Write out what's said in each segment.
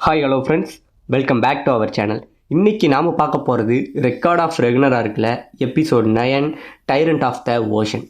Hi hello friends, welcome back to our channel. இன்றைக்கி நாம் பார்க்க போகிறது ரெக்கார்ட் ஆஃப் ரெகுலராக இருக்குல்ல episode 9 tyrant of the ocean.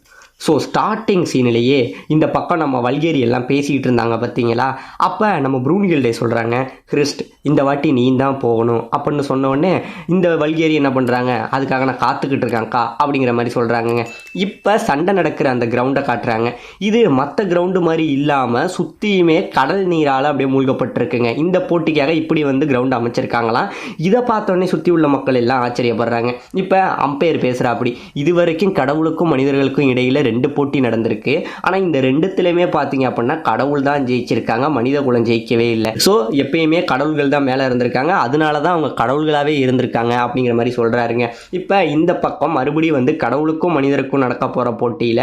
So starting சீனிலேயே இந்த பக்கம் நம்ம வல்கேரி எல்லாம் பேசிக்கிட்டு இருந்தாங்க பார்த்தீங்களா. அப்போ நம்ம ப்ரூனிகல்டே சொல்கிறாங்க, கிறிஸ்ட் இந்த வாட்டி நீ தான் போகணும் அப்படின்னு சொன்னோடனே இந்த வல்கேரி என்ன பண்ணுறாங்க, அதுக்காக நான் காத்துக்கிட்டு இருக்கேன்க்கா அப்படிங்கிற மாதிரி சொல்கிறாங்கங்க. இப்போ சண்டை நடக்கிற அந்த கிரவுண்டை காட்டுறாங்க. இது மற்ற கிரவுண்டு மாதிரி இல்லாமல் சுற்றியுமே கடல் நீரால் அப்படியே மூழ்கப்பட்டிருக்குங்க. இந்த போட்டிக்காக இப்படி வந்து கிரவுண்டு அமைச்சிருக்காங்களாம். இதை பார்த்தோன்னே சுற்றி உள்ள மக்கள் எல்லாம் ஆச்சரியப்படுறாங்க. இப்போ அம்பையர் பேசுகிறா, அப்படி இது வரைக்கும் கடவுளுக்கும் மனிதர்களுக்கும் இடையில் 2 போட்டி நடந்திருக்கு. ஆனால் இந்த 2த்துலையுமே பார்த்தீங்க அப்படின்னா கடவுள் தான் ஜெயிச்சிருக்காங்க, மனித குலம் ஜெயிக்கவே இல்லை. ஸோ எப்பயுமே கடவுள்கள் தான் மேலே இருந்திருக்காங்க, அதனால தான் அவங்க கடவுள்களாகவே இருந்திருக்காங்க அப்படிங்கிற மாதிரி சொல்கிறாருங்க. இப்போ இந்த பக்கம் மறுபடியும் வந்து கடவுளுக்கும் மனிதருக்கும் நடக்க போகிற போட்டியில்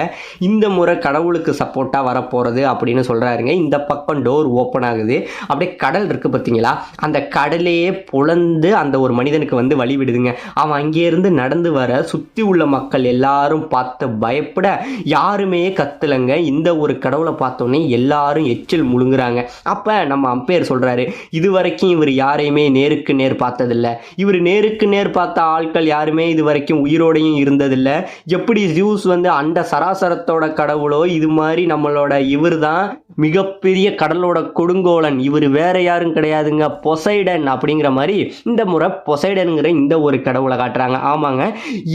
இந்த முறை கடவுளுக்கு சப்போர்ட்டாக வரப்போகிறது அப்படின்னு சொல்கிறாருங்க. இந்த பக்கம் டோர் ஓப்பன் ஆகுது. அப்படியே கடல் இருக்குது பார்த்தீங்களா, அந்த கடலையே புலந்து அந்த ஒரு மனிதனுக்கு வந்து வழி விடுதுங்க. அவன் அங்கேருந்து நடந்து வர சுற்றி உள்ள மக்கள் எல்லாரும் பார்த்து பயப்பட யாருமே கத்துலங்க. இந்த ஒரு கடவுளை பார்த்தோன்னே எல்லாரும் எச்சில் முழுங்குறாங்க. அப்போ நம்ம அம்பையர் சொல்கிறாரு, இது வரைக்கும் இவர் யாரையுமே நேருக்கு நேர் பார்த்ததில்லை, இவர் நேருக்கு நேர் பார்த்த ஆட்கள் யாருமே இது வரைக்கும் உயிரோடையும் இருந்ததில்லை. எப்படி ஜியூஸ் வந்து அண்ட சராசரத்தோட கடவுளோ, இது மாதிரி நம்மளோட இவர் தான் மிகப்பெரிய கடலோட கொடுங்கோலன், இவர் வேற யாரும் கிடையாதுங்க, பொசைடன் அப்படிங்கிற மாதிரி இந்த முறை பொசைடனுங்கிற இந்த ஒரு கடவுளை காட்டுறாங்க. ஆமாங்க,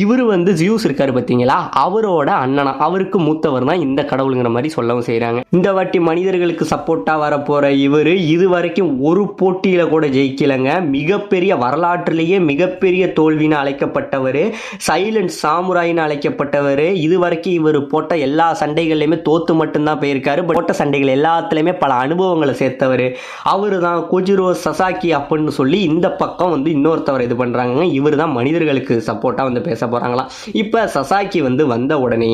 இவர் வந்து ஜியூஸ் இருக்காரு பார்த்தீங்களா, அவரோட அண்ணனா, அவருக்கு மூத்தவர் தான் இந்த கடவுளுங்கிற மாதிரி சொல்லவும் செய்கிறாங்க. இந்த வாட்டி மனிதர்களுக்கு சப்போர்ட்டாக வரப்போகிற இவர் இது வரைக்கும் ஒரு போட்டியில் கூட ஜெயிக்கலைங்க. மிகப்பெரிய வரலாற்றிலேயே மிகப்பெரிய தோல்வின்னு அழைக்கப்பட்டவர், சைலண்ட் சாமுராயின்னு அழைக்கப்பட்டவர். இது வரைக்கும் இவர் போட்ட எல்லா சண்டைகள்லையுமே தோத்து மட்டும்தான் போயிருக்காரு. போட்ட சண்டைகள் எல்லாத்துலேயுமே பல அனுபவங்களை சேர்த்தவர் அவர் தான் கொஜிரோ சசாக்கி அப்படின்னு சொல்லி இந்த பக்கம் வந்து இன்னொருத்தவர் இது பண்ணுறாங்க. இவர் தான் மனிதர்களுக்கு சப்போர்ட்டாக வந்து பேச போகிறாங்களாம். இப்போ சசாக்கி வந்து வந்த உடனே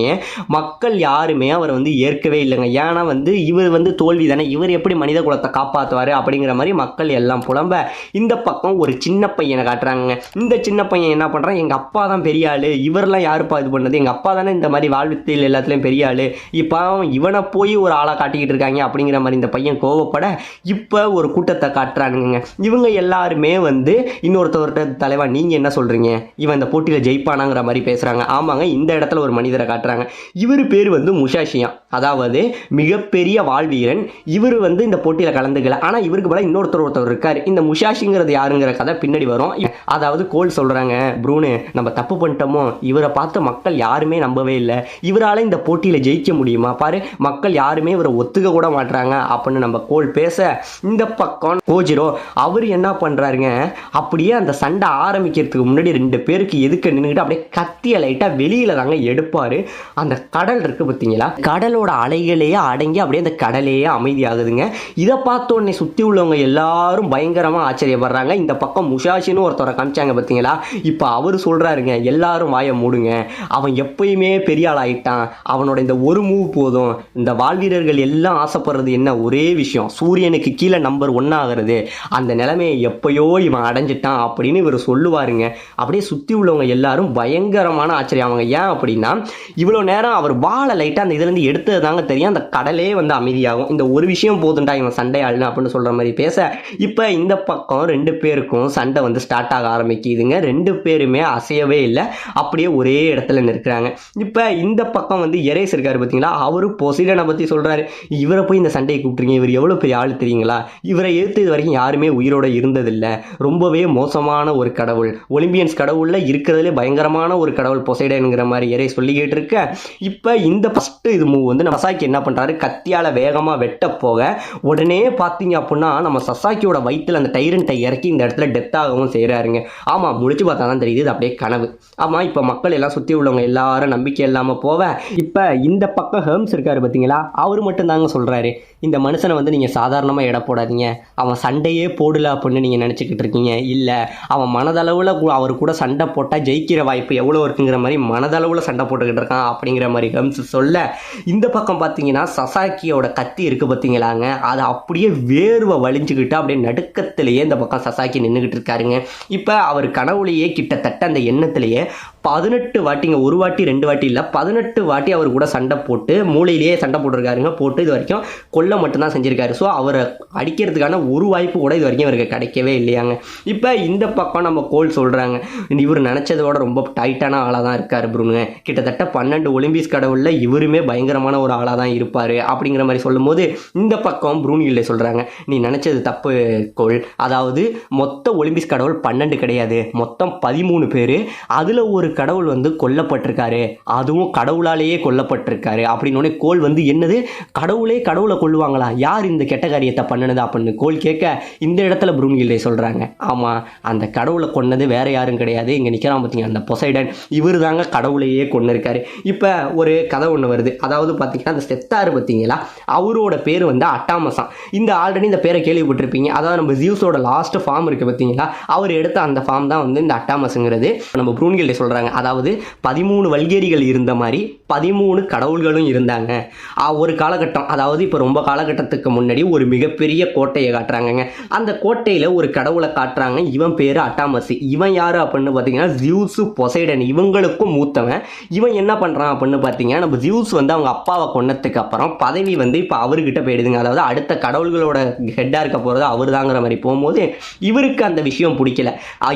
மக்கள் யாருமே அவர் வந்து ஏற்கவே இல்லைங்க. ஏன்னா வந்து இவர் வந்து தோல்வி தானே, இவர் எப்படி மனித குலத்தை காப்பாற்றுவார் அப்படிங்கிற மாதிரி மக்கள் எல்லாம் புலம்ப இந்த பக்கம் ஒரு சின்ன பையனை காட்டுறாங்க. இந்த சின்ன பையன் என்ன பண்ணுறான், எங்கள் அப்பா தான் பெரிய ஆள், இவரெல்லாம் யாருப்பா இது பண்ணது, எங்கள் அப்பா தானே இந்த மாதிரி வாழ்வித்தில் எல்லாத்துலேயும் பெரிய ஆள், இப்போ இவனை போய் ஒரு ஆளாக காட்டிக்கிட்டு இருக்காங்க அப்படிங்கிற மாதிரி இந்த பையன் கோவப்பட இப்போ ஒரு கூட்டத்தை காட்டுறானுங்க. இவங்க எல்லாருமே வந்து இன்னொருத்தவர்கிட்ட, தலைவா நீங்கள் என்ன சொல்கிறீங்க, இவன் இந்த போட்டியில் ஜெயிப்பானாங்கிற மாதிரி பேசுகிறாங்க. ஆமாங்க, இந்த இடத்துல ஒரு மனிதரை காட்டுறாங்க. இவர் பேர் வந்து முஷாஷியா, அதாவது மிகப்பெரிய வாழ்வீரன். இவர் வந்து இந்த போட்டியில் கலந்துக்கல, ஆனால் இவருக்கு பதிலாக ஒருத்தர் இருக்கார். இந்த முஷாஷிங்கிறது யாருங்கிற கதை பின்னாடி வரும். அதாவது கோல் சொல்கிறாங்க, ப்ரூனு நம்ம தப்பு பண்ணிட்டோமோ, இவரை பார்த்து மக்கள் யாருமே நம்பவே இல்லை, இவரால் இந்த போட்டியில் ஜெயிக்க முடியுமா பாரு, மக்கள் யாருமே இவரை ஒத்துக்க கூட மாட்டுறாங்க அப்படின்னு நம்ம கோல் பேச இந்த பக்கம் கோஜிரோ அவர் என்ன பண்ணுறாருங்க, அப்படியே அந்த சண்டை ஆரம்பிக்கிறதுக்கு முன்னாடி 2 பேருக்கு எதுக்க நின்றுக்கிட்டு அப்படியே கத்திய லைட்டாக வெளியில் தாங்க எடுப்பார். அந்த கடல் இருக்குது பார்த்தீங்களா, கடலோட அலைகளையே அடங்கி அப்படியே அந்த கடலையே அமைதியாகுதுங்க. இதை பார்த்தோன்னே சுற்றி உள்ளவங்க எல்லாரும் பயங்கரமாக ஆச்சரியப்படுறாங்க. இந்த பக்கம் முஷாஷின்னு ஒருத்தரை காமிச்சாங்க பார்த்தீங்களா, இப்போ அவர் சொல்கிறாருங்க, எல்லாரும் வாயை மூடுங்க, அவன் எப்பயுமே பெரிய ஆள் ஆகிட்டான், அவனோட இந்த ஒரு மூவ் போதும், இந்த வாழ்வீரர்கள் எல்லாம் ஆசைப்படுறது என்ன, ஒரே விஷயம், சூரியனுக்கு கீழே நம்பர் 1 ஆகிறது, அந்த நிலைமையை எப்பயோ இவன் அடைஞ்சிட்டான் அப்படின்னு இவர் சொல்லுவாருங்க. அப்படியே சுற்றி உள்ளவங்க எல்லாரும் பயங்கரமான ஆச்சரியம். அவங்க ஏன் அப்படின்னா, இவ்வளோ நேரம் அவர் வாழை லைட்டாக அந்த இதுலேருந்து எடுத்தது தாங்க தெரியும், அந்த கடலே வந்து அமைதியாகும், இந்த ஒரு விஷயம் போதுண்டா இவன் சண்டை ஆளுன்னு அப்படின்னு சொல்கிற மாதிரி பேச இப்போ இந்த பக்கம் 2 பேருக்கும் சண்டை வந்து ஸ்டார்ட் ஆக ஆரம்பிக்குதுங்க. 2 பேருமே அசையவே இல்லை, அப்படியே ஒரே இடத்துல நிற்கிறாங்க. இப்போ இந்த பக்கம் வந்து எரேஸ் இருக்காரு பார்த்தீங்களா, அவரு பொசைடனை பற்றி சொல்கிறாரு, இவரை போய் இந்த சண்டையை கூப்பிட்றீங்க, இவர் எவ்வளோ பெரிய ஆள் தெரியுங்களா, இவரை எதிர்த்து இது வரைக்கும் யாருமே உயிரோட இருந்ததில்லை, ரொம்பவே மோசமான ஒரு கடவுள், ஒலிம்பியன்ஸ் கடவுளில் இருக்கிறதுலே பயங்கரமான ஒரு கடவுள் பொசைடனுங்கிற மாதிரி எரேஸ் சொல்லிக்கிட்டு இருக்க. இப்போ இந்த ஃபஸ்ட்டு இது மூவ் வந்து நம்ம சசாக்கி என்ன பண்ணுறாரு, கத்தியால் வேகமாக வெட்ட போக உடனே பார்த்தீங்க அப்படின்னா நம்ம சசாக்கியோட வயிற்றில் அந்த டைரண்ட்டை இறக்கி இந்த இடத்துல டெத் ஆகவும் செய்கிறாருங்க. ஆமாம், முடிச்சு பார்த்தா தான் தெரியுது, இது அப்படியே கனவு. ஆமாம், இப்போ மக்கள் எல்லாம் சுற்றி உள்ளவங்க எல்லாரும் நம்பிக்கை இல்லாமல் போவ இப்போ இந்த பக்கம் ஹெர்ம்ஸ் இருக்காரு பார்த்தீங்களா, அவர் மட்டும் தாங்க சொல்கிறாரு, இந்த மனுஷனை வந்து நீங்கள் சாதாரணமாக எடை போடாதீங்க, அவன் சண்டையே போடல அப்படின்னு நீங்கள் நினச்சிக்கிட்டு இருக்கீங்க, இல்லை அவன் மனதளவில் அவர் கூட சண்டை போட்டால் ஜெயிக்கிற வாய்ப்பு எவ்வளோ இருக்குங்கிற மாதிரி மனதளவில் சண்டை போட்டுக்கிட்டு இருக்கான் அப்படிங்கிற மாதிரி ஹெம்ஸ் சொல்ல, இந்த பக்கம் பார்த்தீங்கன்னா சசாக்கியோட கத்தி இருக்கு பார்த்தீங்களாங்க, அது அப்படியே வேர்வை வலிஞ்சுக்கிட்டு அப்படியே நடுக்கத்திலேயே இந்த பக்கம் சசாக்கி நின்றுக்கிட்டு இருக்காருங்க. இப்போ அவர் கனவுலேயே கிட்டத்தட்ட அந்த எண்ணத்திலேயே 18 வாட்டிங்க, ஒரு வாட்டி 2 வாட்டி இல்லை, 18 வாட்டி அவர் கூட சண்டை போட்டு மூளையிலேயே சண்டை போட்டிருக்காருங்க. போட்டு இது வரைக்கும் கொல்ல மட்டும்தான் செஞ்சிருக்காரு. ஸோ அவரை அடிக்கிறதுக்கான ஒரு வாய்ப்பு கூட இது வரைக்கும் இவருக்கு கிடைக்கவே இல்லையாங்க. இப்போ இந்த பக்கம் நம்ம கோல் சொல்கிறாங்க, இவர் நினச்சதோட ரொம்ப டைட்டான ஆளாக தான் இருக்கார் ப்ரூனுங்க, கிட்டத்தட்ட 12 ஒலிம்பிக்ஸ் கடவுளில் இவருமே பயங்கரமான ஒரு ஆளாக தான் இருப்பார் அப்படிங்கிற மாதிரி சொல்லும்போது, இந்த பக்கம் ப்ரூனில்லை சொல்கிறாங்க, நீ நினச்சது தப்பு கோல், அதாவது மொத்த ஒலிம்பிக்ஸ் கடவுள் 12 கிடையாது, மொத்தம் 13 பேர், அதில் ஒரு கடவுள் வந்து கொல்லப்பட்டிருக்காரு, அதுவும் கடவுளாலேயே கொல்லப்பட்டிருக்காரு அப்படின்னு கோல் வந்து, என்னது கடவுளே கடவுளை கொல்லுவாங்களா, யார் இந்த கெட்ட காரியத்தை பண்ணினது அப்படின்னு கோல் கேட்க, இந்த இடத்துல ப்ரூனில்லை சொல்றாங்க, ஆமா அந்த கடவுளை கொன்னது வேற யாரும் கிடையாது, இங்க நிக்கிறான் பார்த்தீங்க அந்த பொசைடன், இவர் தாங்க கடவுளையே கொன்னிருக்காரு. இப்போ ஒரு கதை ஒன்று வருது, அதாவது பார்த்தீங்கன்னா அந்த செத்தாரு பார்த்தீங்களா, அவரோட பேர் வந்து அட்டாமஸாம். இந்த ஆல்ரெடி இந்த பேரை கேள்விப்பட்டிருப்பீங்க, அதாவது நம்ம ஜியூஸோட லாஸ்ட் ஃபார்ம் இருக்கு பார்த்தீங்களா, அவர் எடுத்த அந்த ஃபார்ம் தான் வந்து இந்த அட்டாமஸுங்கிறது. நம்ம ப்ரூனில்லை சொல்றாங்க, அதாவது 13 வல்கேரிகள் இருந்த மாதிரி 13 கடவுள்களும் இருந்தாங்க. ஒரு காலகட்டம், அதாவது இப்போ ரொம்ப காலகட்டத்துக்கு முன்னாடி ஒரு மிகப்பெரிய கோட்டையை காட்டுறாங்க. அந்த கோட்டையில் ஒரு கடவுளை காட்டுறாங்க, இவன் பேர் அட்டாமஸ். இவன் யார் அப்படின்னு பார்த்தீங்கன்னா ஜியூஸ் பொசைடன், இவங்களுக்கும் மூத்தவன். இவன் என்ன பண்ணுறான் அப்படின்னு பார்த்தீங்கன்னா, நம்ம ஜியூஸ் வந்து அவங்க அப்பாவை கொன்னதுக்கு அப்புறம் பதவி வந்து இப்போ அவர்கிட்ட போயிடுதுங்க, அதாவது அடுத்த கடவுள்களோட ஹெட்டாக இருக்க போகிறது அவர் தாங்கிற மாதிரி போகும்போது, இவருக்கு அந்த விஷயம் பிடிக்கல,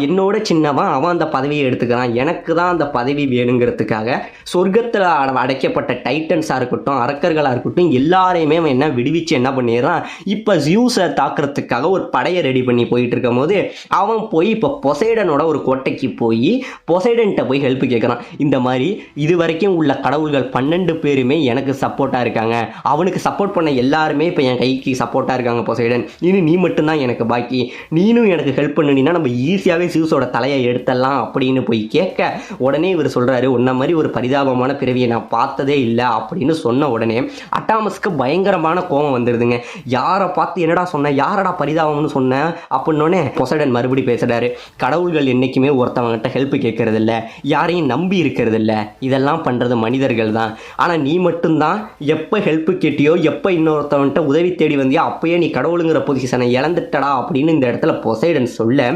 என்னோட சின்னவன் அவன் அந்த பதவியை எடுத்துக்கிறான், எனக்கு தான் அந்த பதவி வேணுங்கிறதுக்காக சொர்க்கத்தில் அடைக்கப்பட்ட டைட்டன்ஸாக இருக்கட்டும், அரக்கர்களாக இருக்கட்டும், எல்லாரையுமே அவன் என்ன விடுவிச்சு என்ன பண்ணிடுறான், இப்போ ஜியூஸை தாக்குறதுக்காக ஒரு படையை ரெடி பண்ணி போயிட்டு இருக்கும் போது, அவன் போய் இப்போ பொசைடனோட ஒரு கோட்டைக்கு போய் பொசைடன்கிட்ட போய் ஹெல்ப் கேட்குறான். இந்த மாதிரி இது வரைக்கும் உள்ள கடவுள்கள் 12 பேருமே எனக்கு சப்போர்ட்டாக இருக்காங்க, அவனுக்கு சப்போர்ட் பண்ண எல்லாருமே இப்போ என் கைக்கு சப்போர்ட்டாக இருக்காங்க பொசைடன், இன்னும் நீ மட்டும்தான் எனக்கு பாக்கி, நீனும் எனக்கு ஹெல்ப் பண்ணினா நம்ம ஈஸியாகவே ஜியூஸோட தலையை எடுத்துடலாம் அப்படின்னு போய் கேட்க, உடனே இவர் சொல்றாரு, உன்ன மாதிரி ஒரு பரிதாபமான பிறவியை நான் பார்த்ததே இல்லை அப்படின்னு சொன்ன உடனே அட்டாமஸ்க்கு பயங்கரமான கோபம் வந்துடுதுங்க. யாரை பார்த்து என்னடா சொன்ன, யாரடா பரிதாபம்னு சொன்ன அப்படின்னோடனே பொசைடன் மறுபடி பேசுறாரு, கடவுள்கள் என்னைக்குமே ஒருத்தவங்கிட்ட ஹெல்ப் கேட்கறது இல்லை, யாரையும் நம்பி இருக்கிறது இல்லை, இதெல்லாம் பண்றது மனிதர்கள் தான், ஆனால் நீ மட்டும்தான் எப்போ ஹெல்ப் கேட்டியோ, எப்போ இன்னொருத்தவன்கிட்ட உதவி தேடி வந்தியோ அப்பயே நீ கடவுளுங்கிற பொசிஷனை இழந்துட்டடா அப்படின்னு இந்த இடத்துல பொசைடன் சொல்ல,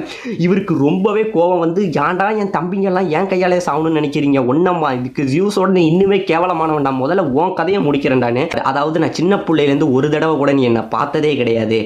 இவருக்கு ரொம்பவே கோபம் வந்து, ஏன்டா என் தம்பிங்கெல்லாம் ஏன் கையாலே சாகணும்னு நினைக்கிறீங்க, ஒன்னம்மா இதுக்கு ஜியூஸோட நீ இன்னுமே கேவலமானவன்டா, முதல்ல உன் கதையை முடிக்கிறேன்டான்னு, அதாவது நான் சின்ன பிள்ளையிலேருந்து ஒரு தடவை கூட நீ என்னை பார்த்ததே கிடையாது,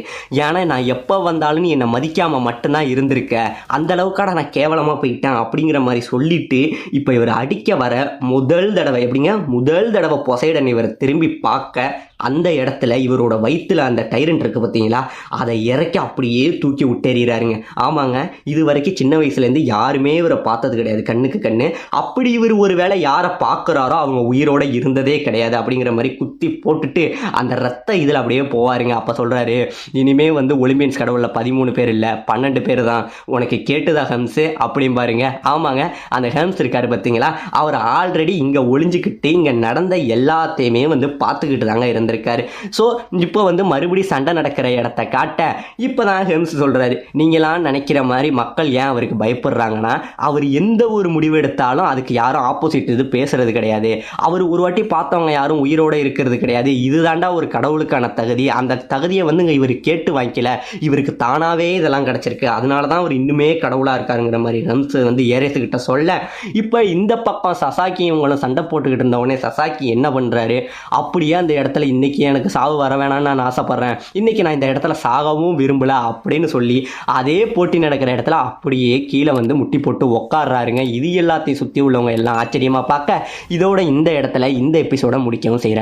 ஏன்னா நான் எப்போ வந்தாலும் நீ என்னை மதிக்காம மட்டும்தான் இருந்திருக்க, அந்த அளவுக்காட நான் கேவலமாக போயிட்டேன் அப்படிங்கிற மாதிரி சொல்லிட்டு இப்போ இவர் அடிக்க வர முதல் தடவை பொசைடன் இவர் திரும்பி பார்க்க, அந்த இடத்துல இவரோட வயிற்றுல அந்த டைரண்ட் இருக்கு பார்த்தீங்களா, அதை இறக்கி அப்படியே தூக்கி விட்டேறாருங்க. ஆமாங்க, இது வரைக்கும் சின்ன வயசுலேருந்து யாருமே இவரை பார்த்தது கிடையாது கண்ணுக்கு கண்ணு, அப்படி இவர் ஒரு வேளை யாரை பார்க்குறாரோ அவங்க உயிரோட இருந்ததே கிடையாது அப்படிங்கிற மாதிரி குத்தி போட்டுட்டு அந்த ரத்த இதில் அப்படியே போவாருங்க. அப்போ சொல்கிறாரு, இனிமே வந்து ஒலிம்பியன்ஸ் கடவுளில் 13 பேர் இல்லை 12 பேர் தான், உனக்கு கேட்டுதா ஹெம்ஸு அப்படின்னு பாருங்க. ஆமாங்க, அந்த ஹெம்ஸ் இருக்காரு பார்த்தீங்களா, அவர் ஆல்ரெடி இங்கே ஒளிஞ்சிக்கிட்டு இங்கே நடந்த எல்லாத்தையுமே வந்து பார்த்துக்கிட்டு தாங்க இருந்திருக்காரு. ஸோ இப்போ வந்து மறுபடியும் சண்டை நடக்கிற இடத்த காட்ட, இப்போ தான் ஹெம்ஸ் சொல்கிறாரு, நீங்களாம் நினைக்கிற மாதிரி மக்கள் ஏன் அவருக்கு பயப்படுறாங்கன்னா, அவர் எந்த ஒரு முடிவு எடுத்தாலும் அதுக்கு யாரும் ஆப்போசிட் இது பேசுறது கிடையாது, அவர் ஒரு வாட்டி பார்த்தவங்க யாரும் உயிரோடு இருக்கிறது கிடையாது, இதுதாண்டா ஒரு கடவுளுக்கான தகுதி, அந்த தகுதியை வந்து இவர் கேட்டு வாங்கிக்கல, இவருக்கு தானாகவே இதெல்லாம் கிடச்சிருக்கு, அதனால தான் அவர் இன்னுமே கடவுளாக இருக்காருங்கிற மாதிரி ஹெம்ஸ் வந்து ஏரேஸுக்கிட்ட சொல்ல, இப்போ இந்த பக்கம் சசாக்கி இவங்களும் சண்டை போட்டுக்கிட்டு இருந்தவொடனே சசாக்கி என்ன பண்ணுறாரு, அப்படியே அந்த இடத்துல இன்னைக்கு எனக்கு சாவு வர வேணாம்னு நான் ஆசைப்படுறேன், இன்னைக்கு நான் இந்த இடத்துல சாகவும் விரும்பல அப்படின்னு சொல்லி அதே போட்டி நடக்கிற இடத்துல அப்படியே கீழே வந்து முட்டி போட்டு உட்காடுறாருங்க. இது எல்லாத்தையும் சுற்றி உள்ளவங்க எல்லாம் ஆச்சரியமாக பார்க்க, இதோட இந்த இடத்துல இந்த எபிசோட முடிக்கவும் செய்கிறாங்க.